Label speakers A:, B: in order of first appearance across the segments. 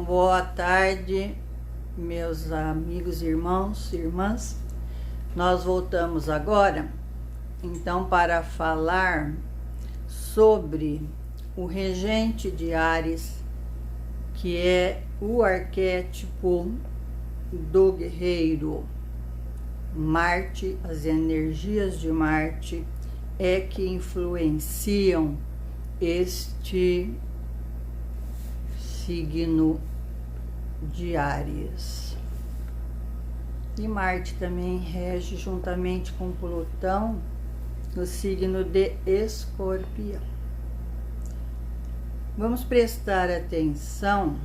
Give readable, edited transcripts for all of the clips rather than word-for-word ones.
A: Então, boa tarde, meus amigos, irmãos e irmãs. Nós voltamos agora, então, para falar sobre o regente de Áries, que é o arquétipo do guerreiro. Marte, as energias de Marte é que influenciam este signo de Áries. E Marte também rege juntamente com Plutão no signo de Escorpião. Vamos prestar atenção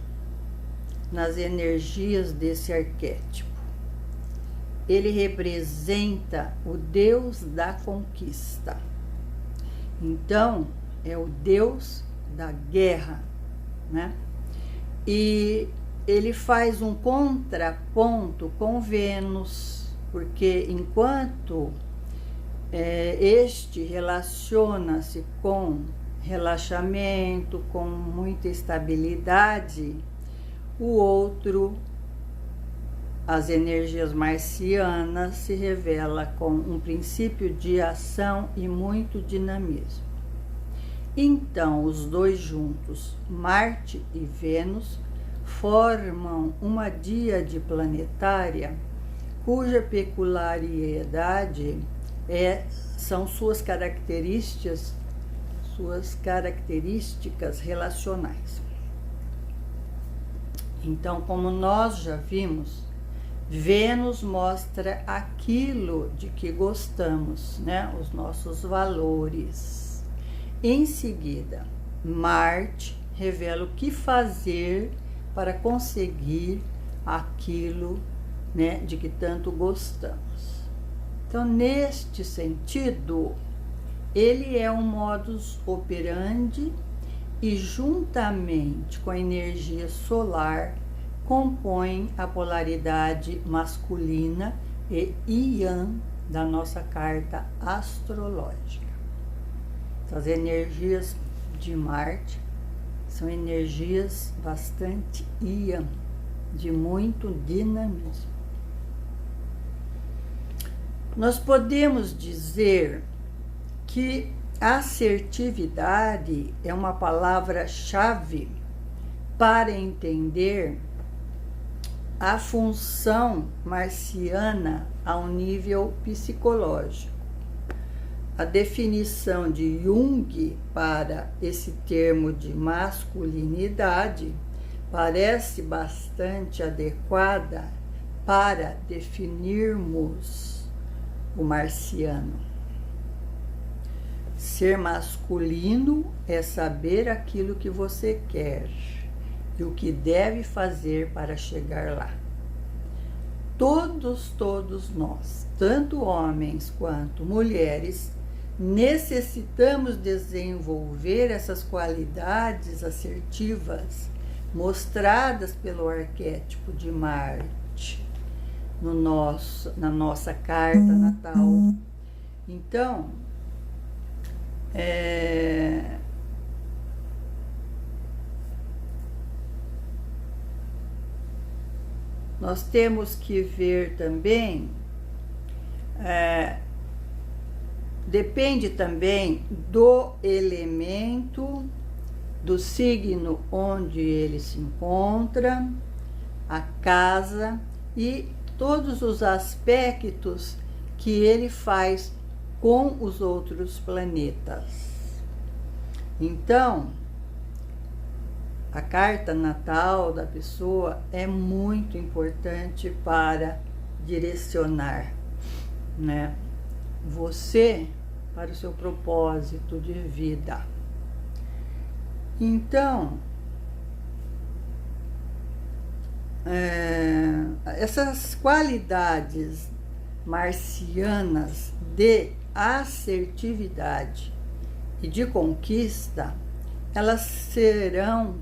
A: nas energias desse arquétipo. Ele representa o Deus da conquista. Então, é o Deus da guerra, né? E ele faz um contraponto com Vênus, porque enquanto este relaciona-se com relaxamento, com muita estabilidade, o outro, as energias marcianas, se revela com um princípio de ação e muito dinamismo. Então, os dois juntos, Marte e Vênus, formam uma díade planetária cuja peculiaridade são suas características relacionais. Então, como nós já vimos, Vênus mostra aquilo de que gostamos, né? Os nossos valores. Em seguida, Marte revela o que fazer para conseguir aquilo, né, de que tanto gostamos. Então, neste sentido, ele é um modus operandi e, juntamente com a energia solar, compõe a polaridade masculina e yang da nossa carta astrológica. As energias de Marte são energias bastante yang, de muito dinamismo. Nós podemos dizer que assertividade é uma palavra-chave para entender a função marciana ao nível psicológico. A definição de Jung para esse termo de masculinidade parece bastante adequada para definirmos o marciano. Ser masculino é saber aquilo que você quer e o que deve fazer para chegar lá. Todos nós, tanto homens quanto mulheres, necessitamos desenvolver essas qualidades assertivas mostradas pelo arquétipo de Marte na nossa carta natal. Então, nós temos que ver também, depende também do elemento, do signo onde ele se encontra, a casa e todos os aspectos que ele faz com os outros planetas. Então, a carta natal da pessoa é muito importante para direcionar, né, você para o seu propósito de vida. Então, essas qualidades marcianas de assertividade e de conquista, elas serão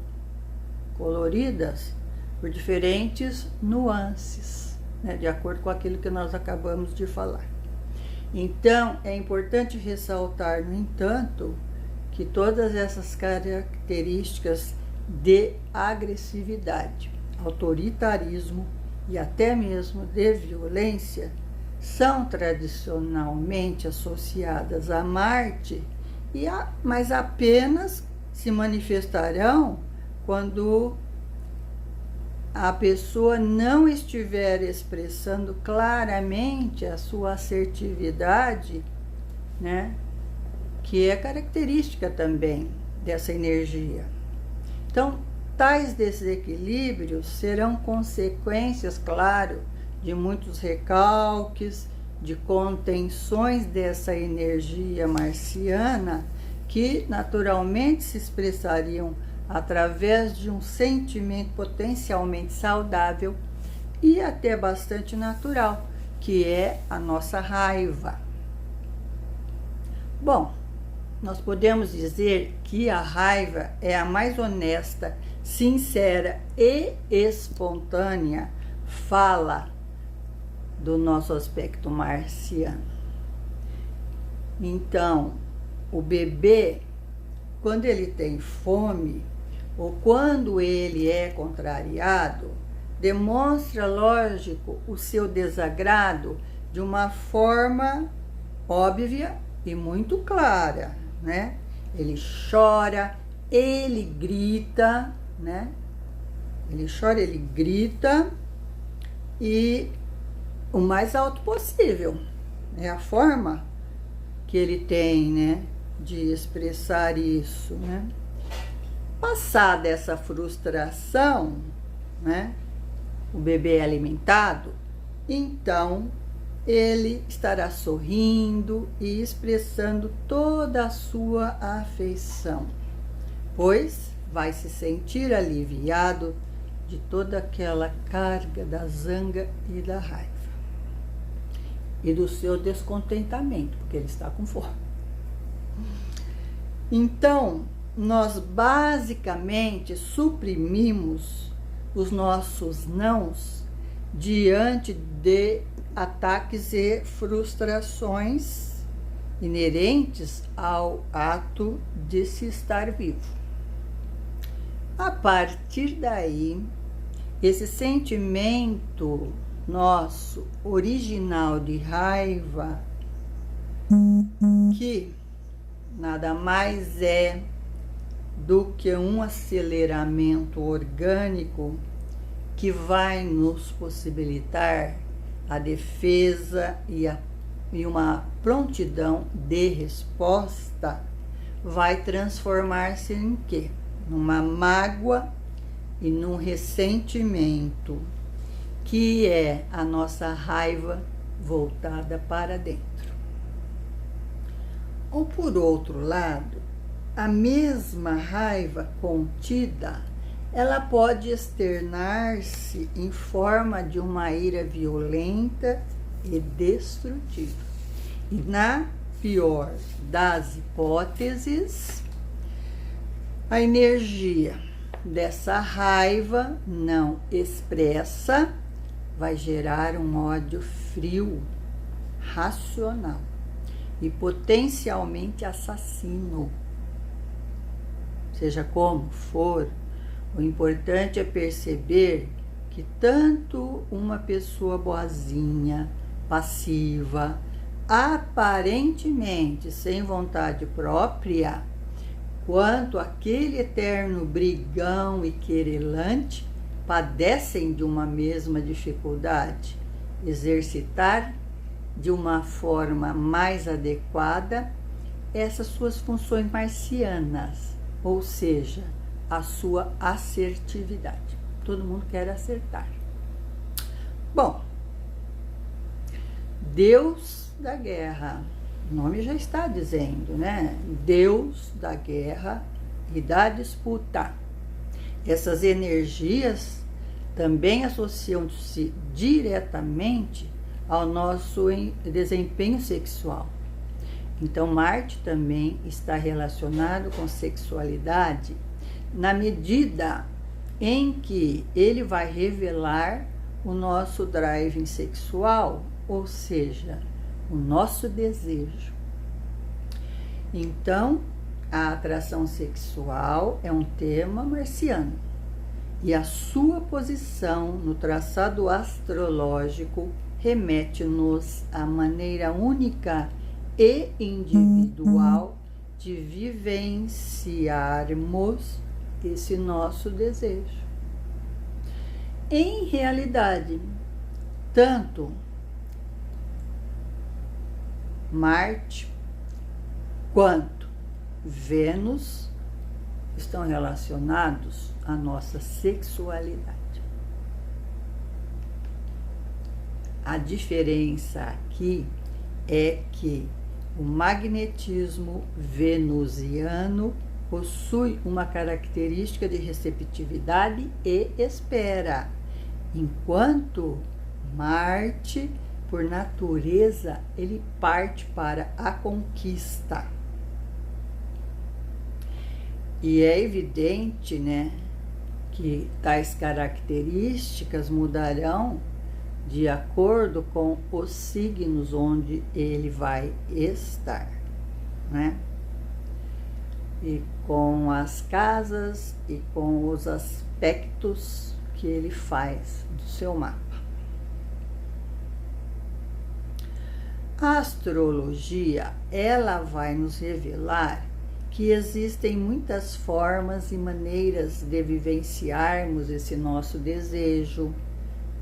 A: coloridas por diferentes nuances, né, de acordo com aquilo que nós acabamos de falar. Então, é importante ressaltar, no entanto, que todas essas características de agressividade, autoritarismo e até mesmo de violência são tradicionalmente associadas a Marte, mas apenas se manifestarão quando a pessoa não estiver expressando claramente a sua assertividade, né? Que é característica também dessa energia. Então, tais desequilíbrios serão consequências, claro, de muitos recalques, de contenções dessa energia marciana, que naturalmente se expressariam através de um sentimento potencialmente saudável e até bastante natural, que é a nossa raiva. Bom, nós podemos dizer que a raiva é a mais honesta, sincera e espontânea fala do nosso aspecto marciano. Então, o bebê, quando ele tem fome ou quando ele é contrariado, demonstra, lógico, o seu desagrado de uma forma óbvia e muito clara, né? Ele chora, ele grita, né? Ele chora, ele grita e o mais alto possível. É a forma que ele tem, né, de expressar isso, né? Passada essa frustração, né, o bebê é alimentado, então ele estará sorrindo e expressando toda a sua afeição, pois vai se sentir aliviado de toda aquela carga da zanga e da raiva e do seu descontentamento, porque ele está com fome. Então, nós basicamente suprimimos os nossos nãos diante de ataques e frustrações inerentes ao ato de se estar vivo. A partir daí, esse sentimento nosso original de raiva, que nada mais é do que um aceleramento orgânico que vai nos possibilitar a defesa e uma prontidão de resposta, vai transformar-se em quê? Numa mágoa e num ressentimento, que é a nossa raiva voltada para dentro. Ou por outro lado, a mesma raiva contida, ela pode externar-se em forma de uma ira violenta e destrutiva. E na pior das hipóteses, a energia dessa raiva não expressa vai gerar um ódio frio, racional e potencialmente assassino. Seja como for, o importante é perceber que tanto uma pessoa boazinha, passiva, aparentemente sem vontade própria, quanto aquele eterno brigão e querelante padecem de uma mesma dificuldade: exercitar de uma forma mais adequada essas suas funções marcianas, ou seja, a sua assertividade. Todo mundo quer acertar. Bom, Deus da guerra, o nome já está dizendo, né? Deus da guerra e da disputa. Essas energias também associam-se diretamente ao nosso desempenho sexual. Então, Marte também está relacionado com sexualidade na medida em que ele vai revelar o nosso drive sexual, ou seja, o nosso desejo. Então, A atração sexual é um tema marciano e a sua posição no traçado astrológico remete-nos à maneira única e individual de vivenciarmos esse nosso desejo. Em realidade, tanto Marte quanto Vênus estão relacionados à nossa sexualidade. A diferença aqui é que o magnetismo venusiano possui uma característica de receptividade e espera, enquanto Marte, por natureza, ele parte para a conquista. E é evidente, né, que tais características mudarão de acordo com os signos onde ele vai estar, né? E com as casas e com os aspectos que ele faz do seu mapa. A astrologia, ela vai nos revelar que existem muitas formas e maneiras de vivenciarmos esse nosso desejo.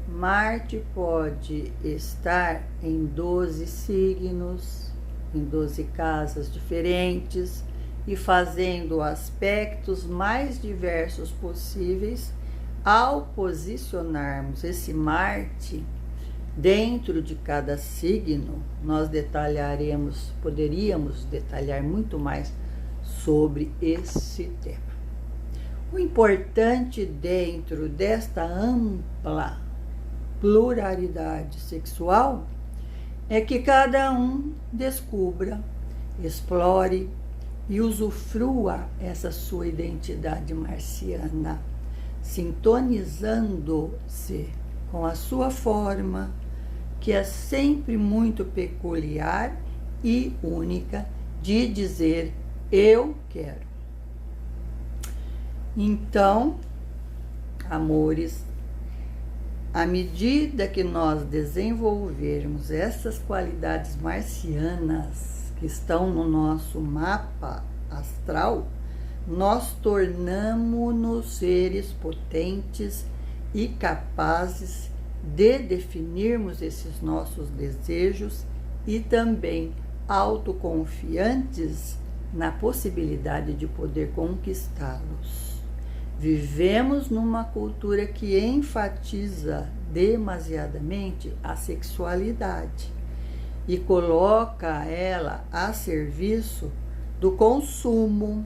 A: Marte pode estar em 12 signos, em 12 casas diferentes e fazendo aspectos mais diversos possíveis. Ao posicionarmos esse Marte dentro de cada signo, nós poderíamos detalhar muito mais sobre esse tema. O importante dentro desta ampla pluralidade sexual é que cada um descubra, explore e usufrua essa sua identidade marciana, sintonizando-se com a sua forma, que é sempre muito peculiar e única, de dizer eu quero. Então, amores, à medida que nós desenvolvermos essas qualidades marcianas que estão no nosso mapa astral, nós tornamo-nos seres potentes e capazes de definirmos esses nossos desejos e também autoconfiantes na possibilidade de poder conquistá-los. Vivemos numa cultura que enfatiza demasiadamente a sexualidade e coloca ela a serviço do consumo,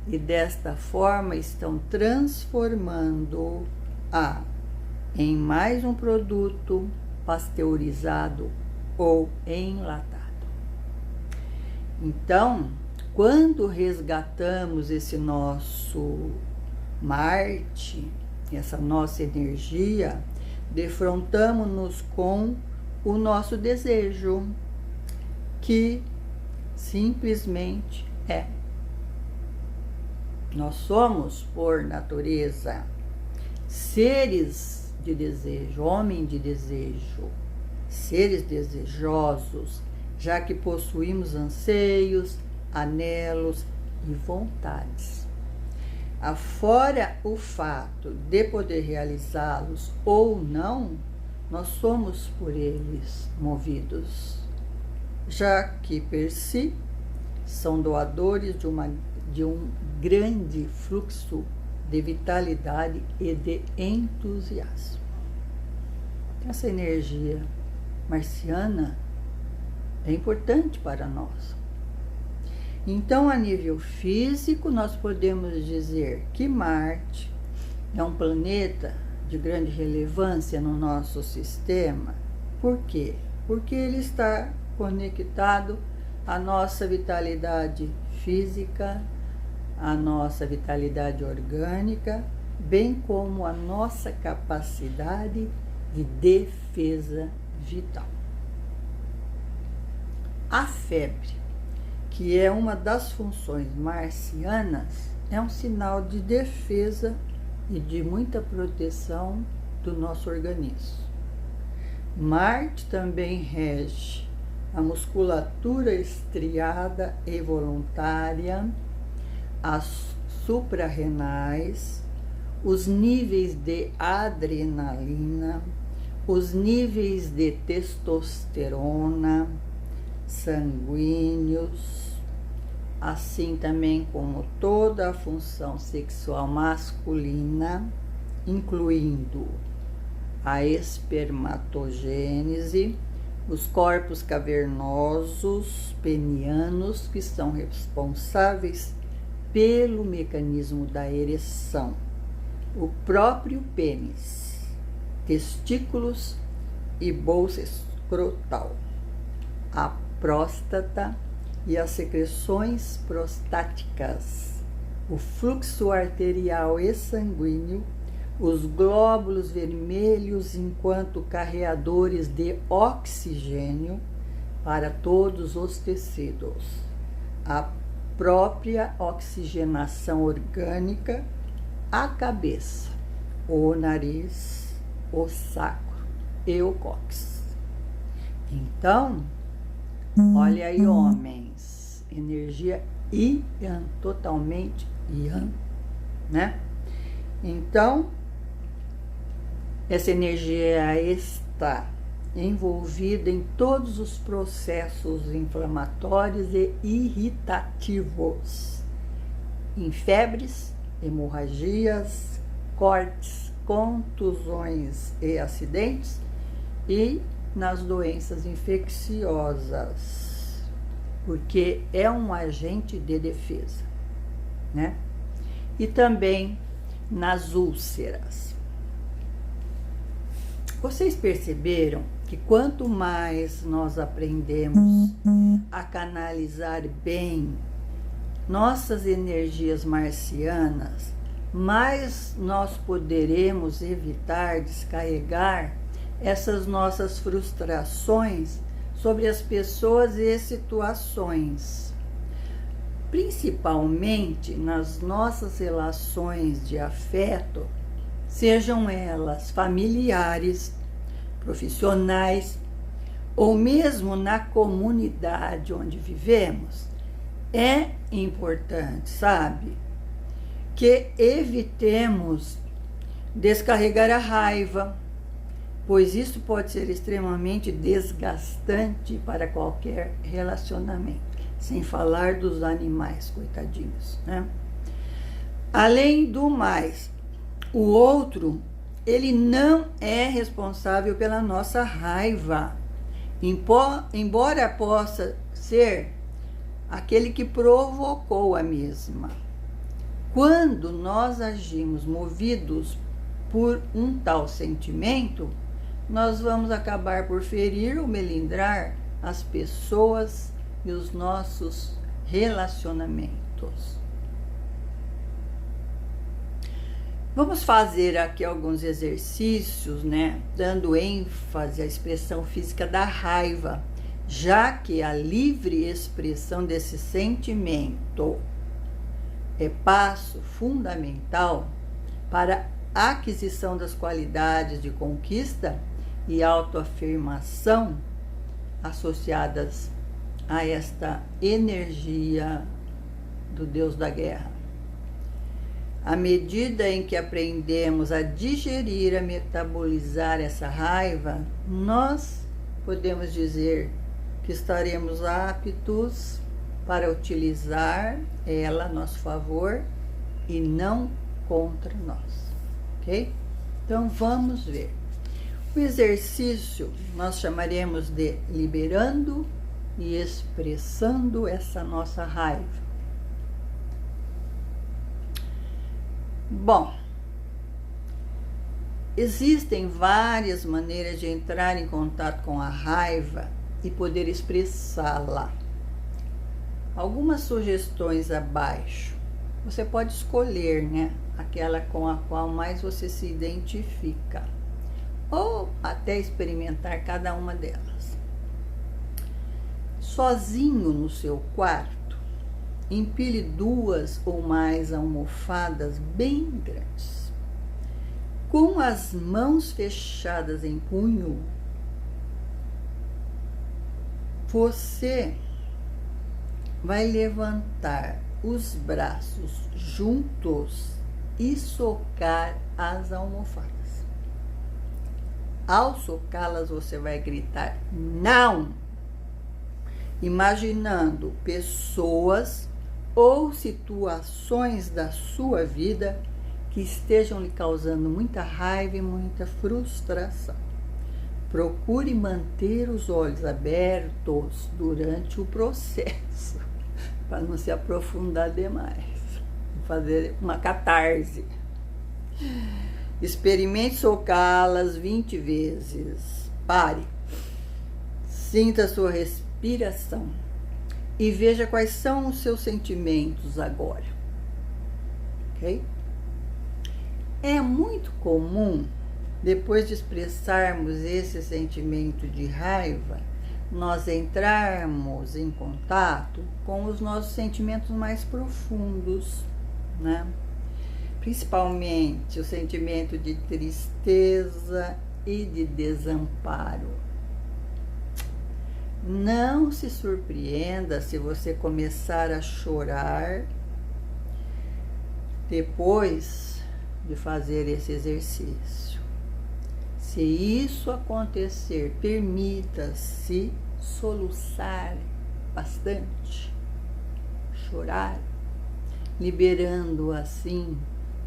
A: e desta forma estão transformando-a em mais um produto pasteurizado ou enlatado. Então, quando resgatamos esse nosso Marte, essa nossa energia, defrontamos-nos com o nosso desejo, que simplesmente é. Nós somos, por natureza, seres de desejo, homem de desejo, seres desejosos, já que possuímos anseios, anelos e vontades. Afora o fato de poder realizá-los ou não, nós somos por eles movidos, já que per si são doadores de um grande fluxo de vitalidade e de entusiasmo. Essa energia marciana é importante para nós. Então, a nível físico, nós podemos dizer que Marte é um planeta de grande relevância no nosso sistema. Por quê? Porque ele está conectado à nossa vitalidade física, à nossa vitalidade orgânica, bem como à nossa capacidade de defesa vital. A febre, que é uma das funções marcianas, é um sinal de defesa e de muita proteção do nosso organismo. Marte também rege a musculatura estriada e voluntária, as suprarrenais, os níveis de adrenalina, os níveis de testosterona, sanguíneos, assim também como toda a função sexual masculina, incluindo a espermatogênese, os corpos cavernosos penianos, que são responsáveis pelo mecanismo da ereção, o próprio pênis, testículos e bolsa escrotal, a próstata e as secreções prostáticas, o fluxo arterial e sanguíneo, os glóbulos vermelhos enquanto carreadores de oxigênio para todos os tecidos, a própria oxigenação orgânica, a cabeça, o nariz, o sacro e o cóccix. Então, olha aí, homens, energia Yang, totalmente Yang, né? Então, essa energia está envolvida em todos os processos inflamatórios e irritativos, em febres, hemorragias, cortes, contusões e acidentes, e nas doenças infecciosas, porque é um agente de defesa, né? E também nas úlceras. Vocês perceberam que quanto mais nós aprendemos a canalizar bem nossas energias marcianas, mais nós poderemos evitar descarregar essas nossas frustrações sobre as pessoas e situações, principalmente nas nossas relações de afeto, sejam elas familiares, profissionais ou mesmo na comunidade onde vivemos. É importante, sabe, que evitemos descarregar a raiva, pois isso pode ser extremamente desgastante para qualquer relacionamento, sem falar dos animais, coitadinhos, né? Além do mais, o outro, ele não é responsável pela nossa raiva, embora possa ser aquele que provocou a mesma. Quando nós agimos movidos por um tal sentimento, nós vamos acabar por ferir ou melindrar as pessoas e os nossos relacionamentos. Vamos fazer aqui alguns exercícios, né, dando ênfase à expressão física da raiva, já que a livre expressão desse sentimento é passo fundamental para a aquisição das qualidades de conquista e autoafirmação associadas a esta energia do Deus da guerra. À medida em que aprendemos a digerir, a metabolizar essa raiva, nós podemos dizer que estaremos aptos para utilizar ela a nosso favor e não contra nós, ok? Então, vamos ver. O exercício nós chamaremos de liberando e expressando essa nossa raiva. Bom, existem várias maneiras de entrar em contato com a raiva e poder expressá-la. Algumas sugestões abaixo. Você pode escolher, né, aquela com a qual mais você se identifica, ou até experimentar cada uma delas. Sozinho no seu quarto, empilhe 2 ou mais almofadas bem grandes. Com as mãos fechadas em punho, você vai levantar os braços juntos e socar as almofadas. Ao socá-las, você vai gritar não, imaginando pessoas ou situações da sua vida que estejam lhe causando muita raiva e muita frustração. Procure manter os olhos abertos durante o processo, para não se aprofundar demais, fazer uma catarse. Experimente socá-las 20 vezes. Pare. Sinta a sua respiração e veja quais são os seus sentimentos agora. Ok? É muito comum, depois de expressarmos esse sentimento de raiva, nós entrarmos em contato com os nossos sentimentos mais profundos, né? Principalmente o sentimento de tristeza e de desamparo. Não se surpreenda se você começar a chorar depois de fazer esse exercício. Se isso acontecer, permita-se soluçar bastante, chorar, liberando assim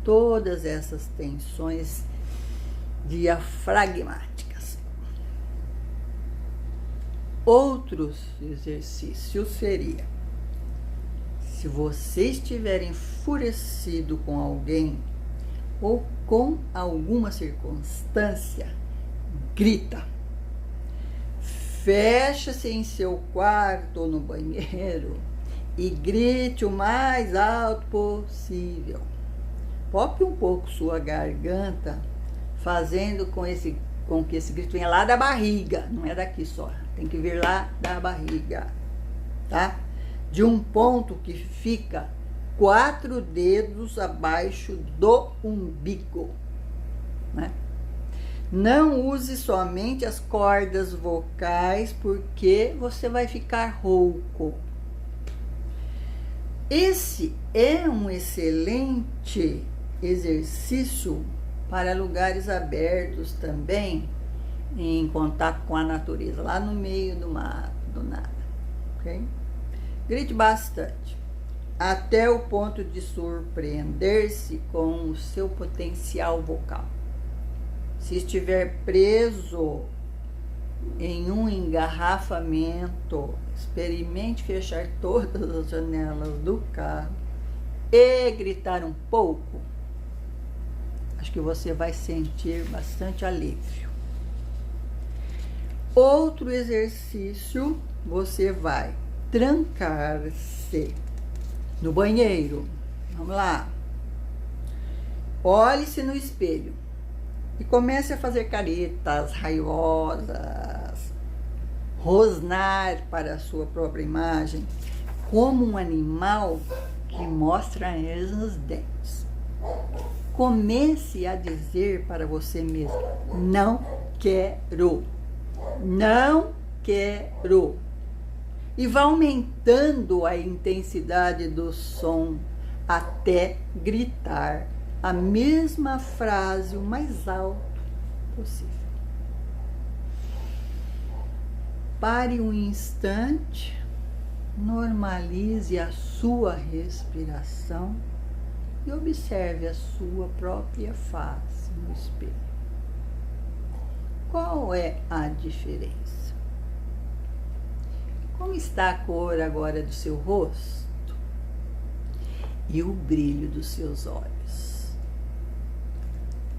A: todas essas tensões diafragmáticas. Outros exercícios seria: se você estiver enfurecido com alguém ou com alguma circunstância, grita. Feche-se em seu quarto ou no banheiro e grite o mais alto possível. Pope um pouco sua garganta, fazendo com que esse grito venha lá da barriga, não é daqui só, tem que vir lá da barriga, tá? De um ponto que fica 4 dedos abaixo do umbigo, né? Não use somente as cordas vocais, porque você vai ficar rouco. Esse é um excelente exercício para lugares abertos também, em contato com a natureza, lá no meio do mato, do nada, ok? Grite bastante, até o ponto de surpreender-se com o seu potencial vocal. Se estiver preso em um engarrafamento, experimente fechar todas as janelas do carro e gritar um pouco. Acho que você vai sentir bastante alívio. Outro exercício, você vai trancar-se no banheiro. Vamos lá. Olhe-se no espelho e comece a fazer caretas raivosas, rosnar para a sua própria imagem, como um animal que mostra eles nos dentes. Comece a dizer para você mesmo: não quero, não quero. E vá aumentando a intensidade do som até gritar a mesma frase o mais alto possível. Pare um instante, normalize a sua respiração e observe a sua própria face no espelho. Qual é a diferença? Como está a cor agora do seu rosto e o brilho dos seus olhos?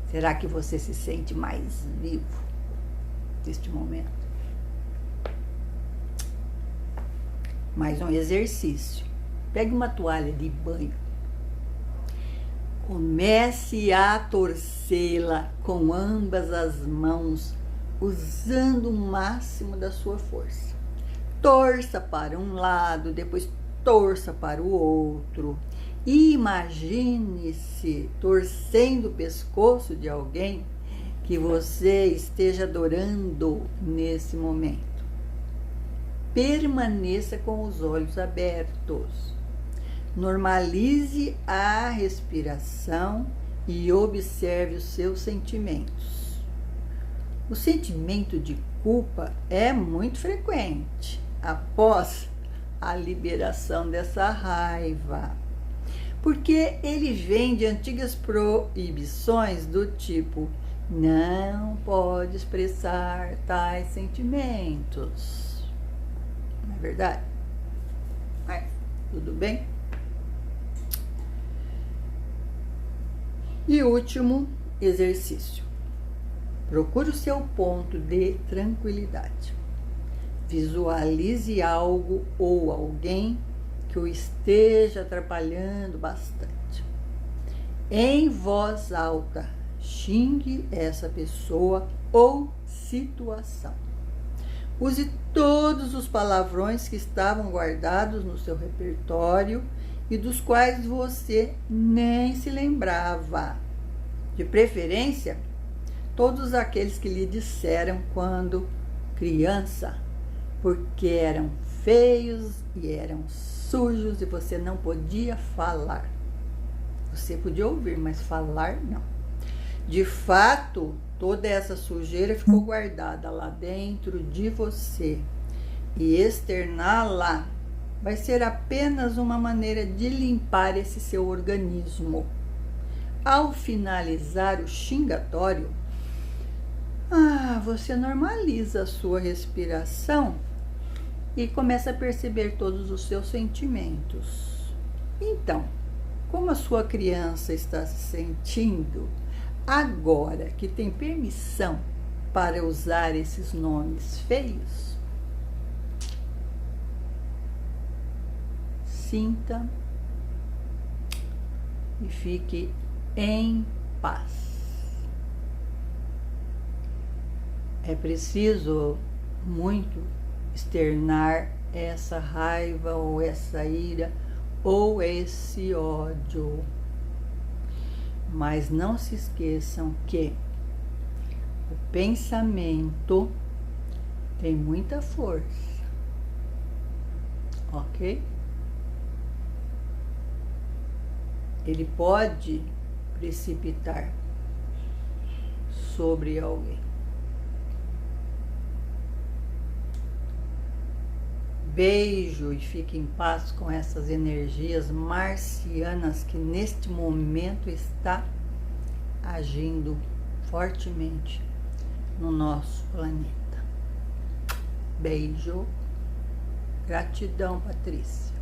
A: Será que você se sente mais vivo neste momento? Mais um exercício. Pegue uma toalha de banho. Comece a torcê-la com ambas as mãos, usando o máximo da sua força. Torça para um lado, depois torça para o outro. Imagine-se torcendo o pescoço de alguém que você esteja adorando nesse momento. Permaneça com os olhos abertos. Normalize a respiração e observe os seus sentimentos. O sentimento de culpa é muito frequente após a liberação dessa raiva, porque ele vem de antigas proibições do tipo: não pode expressar tais sentimentos. Não é verdade? Mas tudo bem? E último exercício. Procure o seu ponto de tranquilidade. Visualize algo ou alguém que o esteja atrapalhando bastante. Em voz alta, xingue essa pessoa ou situação. Use todos os palavrões que estavam guardados no seu repertório e dos quais você nem se lembrava. De preferência, todos aqueles que lhe disseram quando criança, porque eram feios e eram sujos e você não podia falar. Você podia ouvir, mas falar não. De fato, toda essa sujeira ficou guardada lá dentro de você. E externá-la vai ser apenas uma maneira de limpar esse seu organismo. Ao finalizar o xingatório, você normaliza a sua respiração e começa a perceber todos os seus sentimentos. Então, como a sua criança está se sentindo agora que tem permissão para usar esses nomes feios? Sinta e fique em paz. É preciso muito externar essa raiva ou essa ira ou esse ódio. Mas não se esqueçam que o pensamento tem muita força, ok? Ele pode precipitar sobre alguém. Beijo e fique em paz com essas energias marcianas que neste momento está agindo fortemente no nosso planeta. Beijo. Gratidão, Patrícia.